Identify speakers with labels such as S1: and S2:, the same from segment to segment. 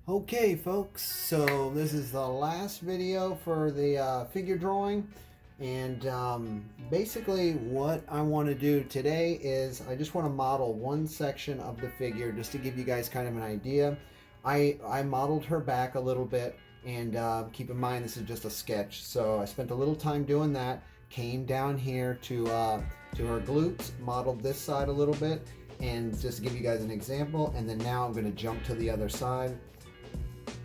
S1: Okay, folks, so this is the last video for the figure drawing, and basically what I want to do today is I just want to model one section of the figure just to give you guys kind of an idea. I modeled her back a little bit, and keep in mind this is just a sketch, so I spent a little time doing that. Came down here to her glutes, modeled this side a little bit, and just to give you guys an example, and then now I'm going to jump to the other side.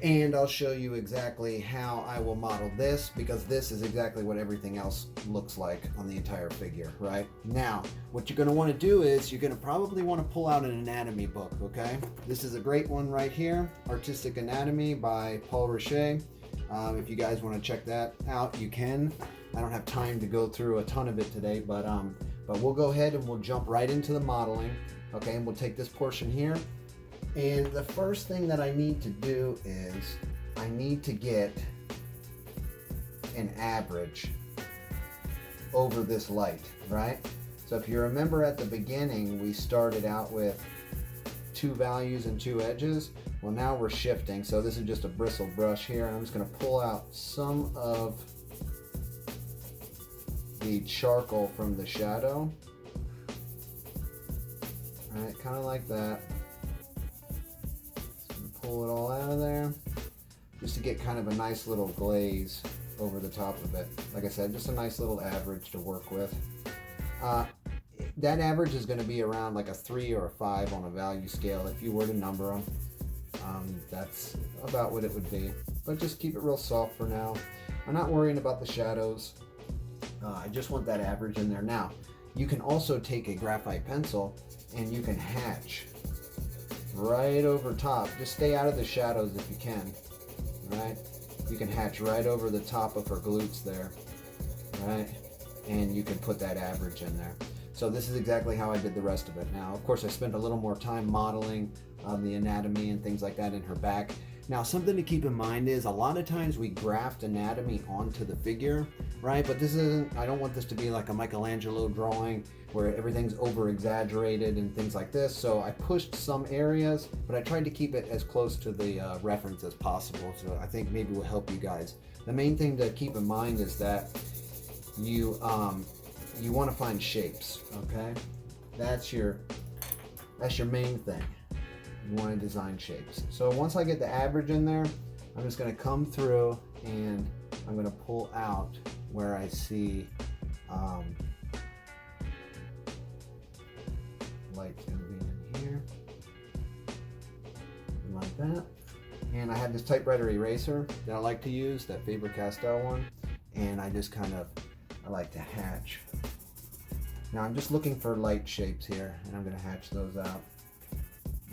S1: And I'll show you exactly how I will model this, because this is exactly what everything else looks like on the entire figure, right? Now, what you're going to want to do is you're going to probably want to pull out an anatomy book, okay? This is a great one right here, Artistic Anatomy by Paul Richet. If you guys want to check that out, you can. I don't have time to go through a ton of it today, but we'll go ahead and we'll jump right into the modeling, okay? And we'll take this portion here. And the first thing that I need to do is I need to get an average over this light, right? So if you remember at the beginning, we started out with 2 values and 2 edges. Well, now we're shifting. So this is just a bristle brush here. I'm just going to pull out some of the charcoal from the shadow. All right, kind of like that. Pull it all out of there just to get kind of a nice little glaze over the top of it. Like I said, just a nice little average to work with. That average is going to be around like a 3 or a 5 on a value scale if you were to number them. That's about what it would be, but just keep it real soft for now. I'm not worrying about the shadows. I just want that average in there. Now you can also take a graphite pencil and you can hatch right over top. Just stay out of the shadows if you can, right? You can hatch right over the top of her glutes there, right? And you can put that average in there. So this is exactly how I did the rest of it. Now, of course, I spent a little more time modeling the anatomy and things like that in her back. Now, something to keep in mind is a lot of times we graft anatomy onto the figure, right? But this isn't, I don't want this to be like a Michelangelo drawing where everything's over exaggerated and things like this. So I pushed some areas, but I tried to keep it as close to the reference as possible. So I think maybe will help you guys. The main thing to keep in mind is that you want to find shapes, okay? That's your main thing. You want to design shapes. So once I get the average in there, I'm just going to come through and I'm going to pull out where I see light's going to be in here, like that. And I have this typewriter eraser that I like to use, that Faber-Castell one, and I just kind of, I like to hatch. Now I'm just looking for light shapes here, and I'm going to hatch those out.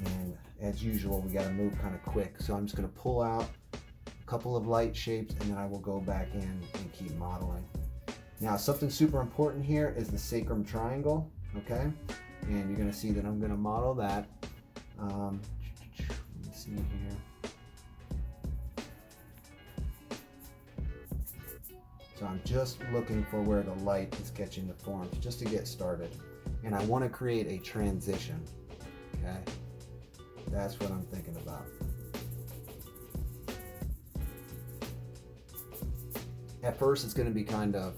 S1: And as usual, we got to move kind of quick. So I'm just going to pull out a couple of light shapes, and then I will go back in and keep modeling. Now, something super important here is the sacrum triangle, okay? And you're going to see that I'm going to model that. Let me see here. So I'm just looking for where the light is catching the forms just to get started. And I want to create a transition, okay? That's what I'm thinking about. At first it's going to be kind of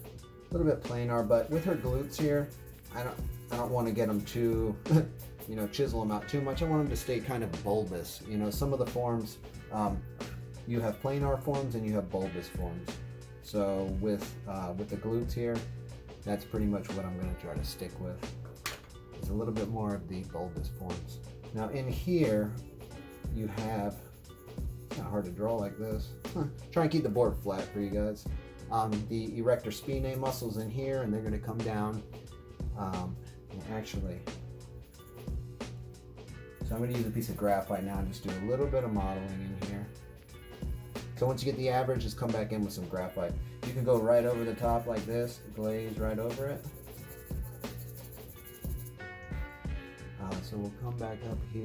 S1: a little bit planar, but with her glutes here, I don't want to get them too, chisel them out too much. I want them to stay kind of bulbous. Some of the forms, you have planar forms and you have bulbous forms. So with the glutes here, that's pretty much what I'm going to try to stick with. It's a little bit more of the bulbous forms. Now in here, you have, it's not hard to draw like this. Try and keep the board flat for you guys. The erector spinae muscles in here, and they're going to come down. And actually, so I'm going to use a piece of graphite now and just do a little bit of modeling in here. So once you get the average, just come back in with some graphite. You can go right over the top like this, glaze right over it. So we'll come back up here.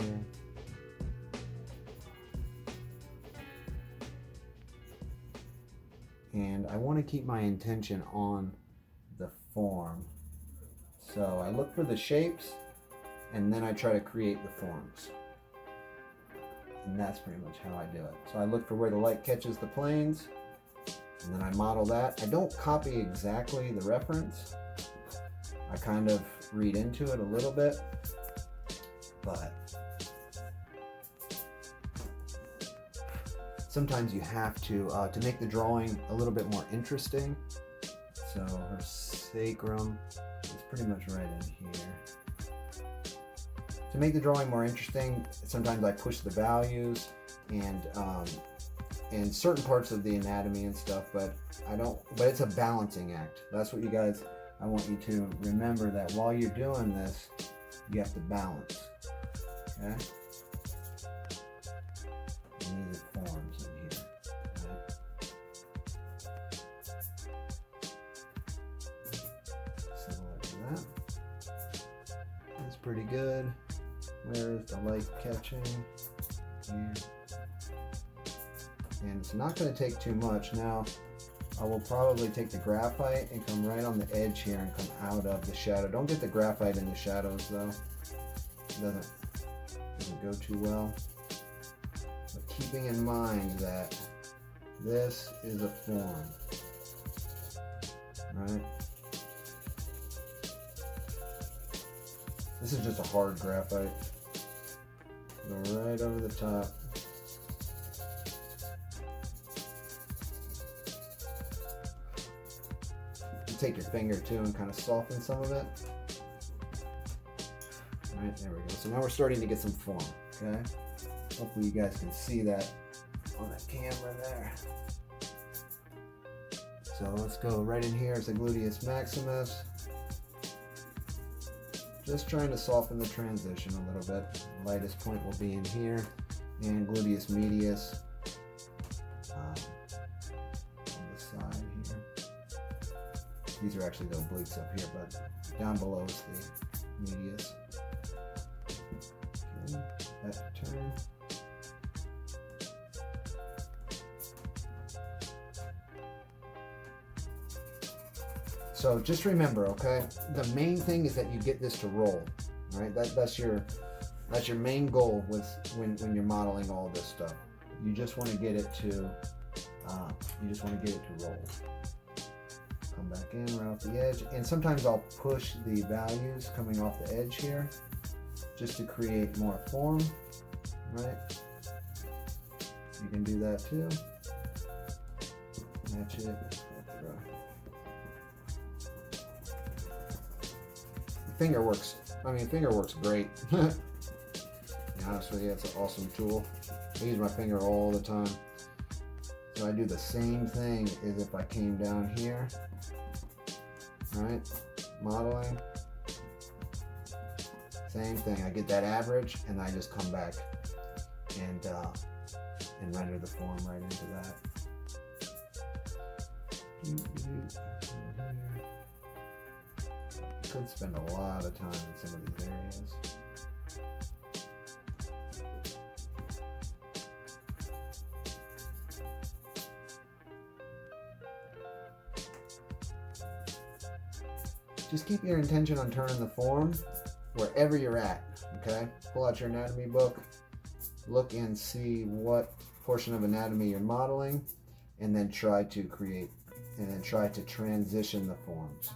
S1: And I want to keep my intention on the form. So I look for the shapes and then I try to create the forms. And that's pretty much how I do it. So I look for where the light catches the planes, and then I model that. I don't copy exactly the reference. I kind of read into it a little bit, but sometimes you have to make the drawing a little bit more interesting. So her sacrum is pretty much right in here. To make the drawing more interesting, sometimes I push the values and certain parts of the anatomy and stuff, but it's a balancing act. That's what I want you to remember, that while you're doing this, you have to balance. Okay? And these are forms in here. Right? So like that. That's pretty good. Where is the light catching? Here. And it's not going to take too much. Now, I will probably take the graphite and come right on the edge here and come out of the shadow. Don't get the graphite in the shadows though. It doesn't go too well. But keeping in mind that this is a form, right? This is just a hard graphite. Go right over the top. Take your finger too and kind of soften some of it. All right, there we go. So now we're starting to get some form, okay? Hopefully you guys can see that on the camera there. So let's go right in here. It's the gluteus maximus. Just trying to soften the transition a little bit. The lightest point will be in here, and gluteus medius on the side here. These are actually the obliques up here, but down below is the medius. Okay, that turn. So just remember, okay, the main thing is that you get this to roll, right? That's your main goal with when you're modeling all this stuff. You just want to get it to roll. Come back in right off the edge, and sometimes I'll push the values coming off the edge here just to create more form, right? You can do that too. Match it. Finger works great. To be honest with you, it's an awesome tool. I use my finger all the time. So I do the same thing as if I came down here. Right, modeling, same thing. I get that average, and I just come back and render the form right into that. Could spend a lot of time in some of these areas. Just keep your intention on turning the form wherever you're at, okay? Pull out your anatomy book, look and see what portion of anatomy you're modeling, and then try to transition the forms,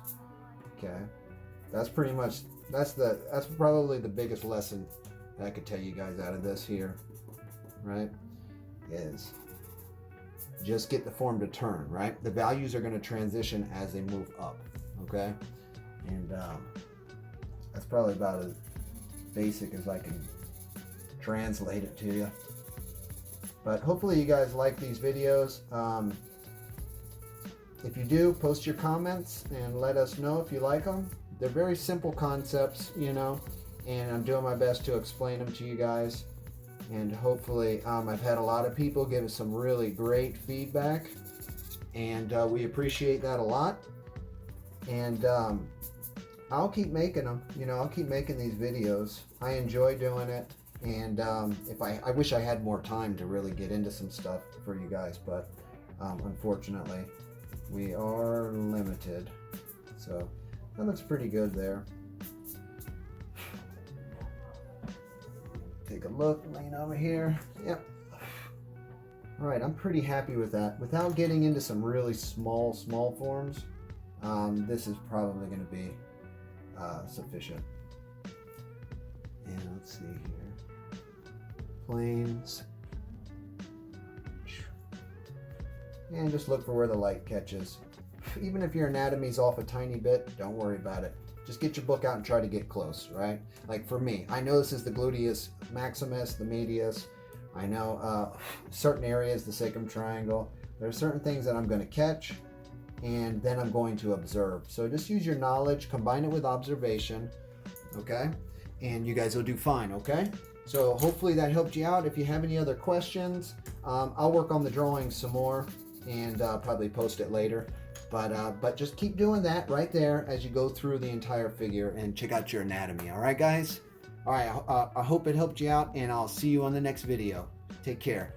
S1: okay? That's probably the biggest lesson that I could tell you guys out of this here, right? Is just get the form to turn, right? The values are going to transition as they move up, okay? And that's probably about as basic as I can translate it to you. But hopefully you guys like these videos. If you do, post your comments and let us know if you like them. They're very simple concepts, you know, and I'm doing my best to explain them to you guys. And hopefully, I've had a lot of people give us some really great feedback, and we appreciate that a lot. And I'll keep making them. You know, I'll keep making these videos. I enjoy doing it, and I wish I had more time to really get into some stuff for you guys, but unfortunately, we are limited. So that looks pretty good there. take a look, laying over here. Yep. All right, I'm pretty happy with that. Without getting into some really small forms, this is probably going to be sufficient. And let's see here. Planes. And just look for where the light catches. Even if your anatomy's off a tiny bit, don't worry about it. Just get your book out and try to get close, right? Like for me, I know this is the gluteus maximus, the medius. I know certain areas, the sacrum triangle. There are certain things that I'm going to catch, and then I'm going to observe. So just use your knowledge, combine it with observation, okay? And you guys will do fine, okay? So hopefully that helped you out. If you have any other questions, I'll work on the drawing some more and probably post it later. But just keep doing that right there as you go through the entire figure and check out your anatomy. All right, guys? All right, I hope it helped you out, and I'll see you on the next video. Take care.